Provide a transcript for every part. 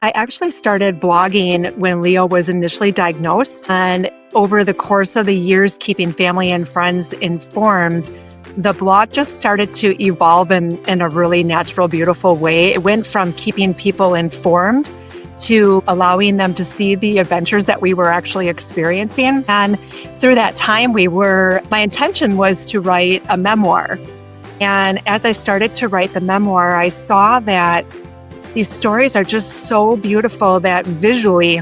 I actually started blogging when Leo was initially diagnosed, and over the course of the years, keeping family and friends informed, the blog just started to evolve in a really natural, beautiful way. It went from keeping people informed to allowing them to see the adventures that we were actually experiencing. And through that time, my intention was to write a memoir. And as I started to write the memoir, I saw that these stories are just so beautiful that visually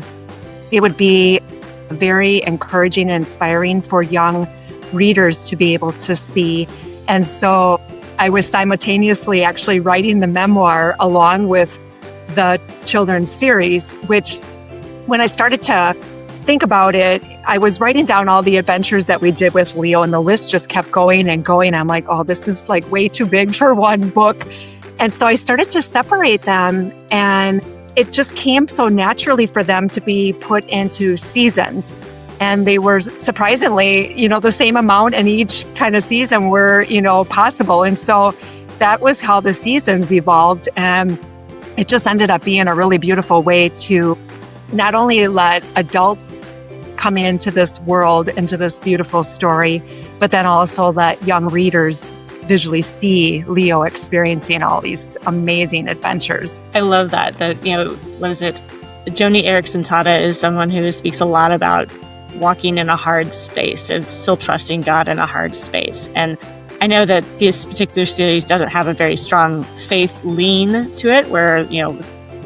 it would be very encouraging and inspiring for young readers to be able to see. And so I was simultaneously actually writing the memoir along with the children's series, which when I started to think about it, I was writing down all the adventures that we did with Leo, and the list just kept going and going. I'm like, oh, this is like way too big for one book. And so I started to separate them, and it just came so naturally for them to be put into seasons. And they were surprisingly, the same amount in each kind of season were, possible. And so that was how the seasons evolved. And it just ended up being a really beautiful way to not only let adults come into this world, into this beautiful story, but then also let young readers visually see Leo experiencing all these amazing adventures. I love that, what is it? Joni Eareckson Tada is someone who speaks a lot about walking in a hard space and still trusting God in a hard space. And I know that this particular series doesn't have a very strong faith lean to it,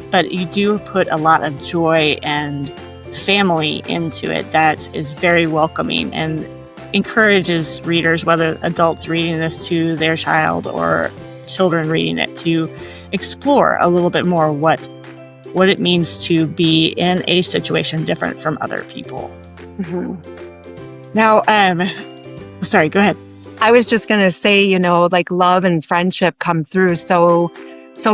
but you do put a lot of joy and family into it that is very welcoming and encourages readers, whether adults reading this to their child or children reading it, to explore a little bit more what it means to be in a situation different from other people. Mm-hmm. Now, sorry, go ahead. I was just going to say, love and friendship come through so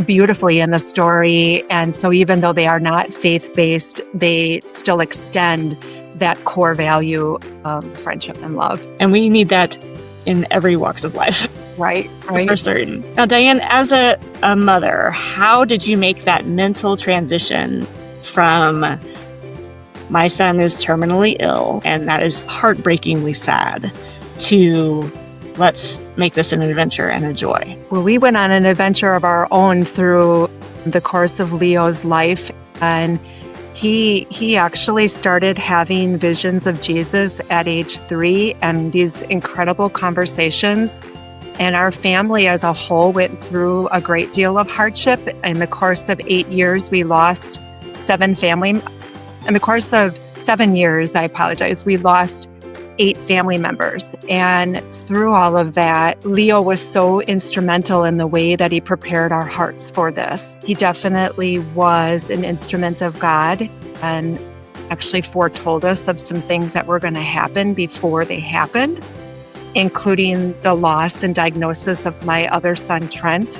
beautifully in the story. And so even though they are not faith-based, they still extend that core value of friendship and love. And we need that in every walks of life. Right. For certain. Now, Diane, as a mother, how did you make that mental transition from my son is terminally ill and that is heartbreakingly sad to let's make this an adventure and a joy? Well, we went on an adventure of our own through the course of Leo's life, and he actually started having visions of Jesus at age 3 and these incredible conversations. And our family as a whole went through a great deal of hardship. In the course of 8 years, we lost 7 family. In the course of 7 years, we lost 8 family members. And through all of that, Leo was so instrumental in the way that he prepared our hearts for this. He definitely was an instrument of God and actually foretold us of some things that were going to happen before they happened, including the loss and diagnosis of my other son, Trent.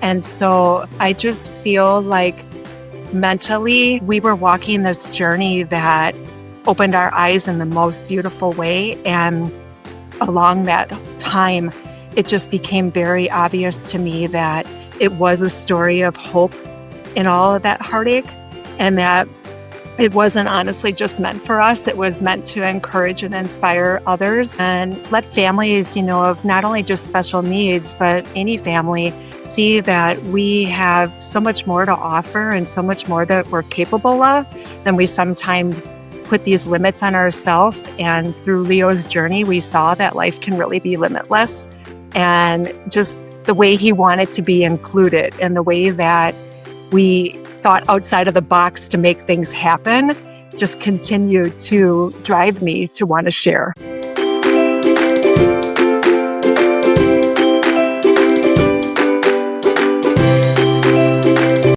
And so I just feel like mentally we were walking this journey that opened our eyes in the most beautiful way. And along that time, it just became very obvious to me that it was a story of hope in all of that heartache, and that it wasn't honestly just meant for us. It was meant to encourage and inspire others and let families, of not only just special needs, but any family see that we have so much more to offer and so much more that we're capable of than we sometimes put these limits on ourselves. And through Leo's journey, we saw that life can really be limitless, and just the way he wanted to be included and the way that we thought outside of the box to make things happen just continued to drive me to want to share.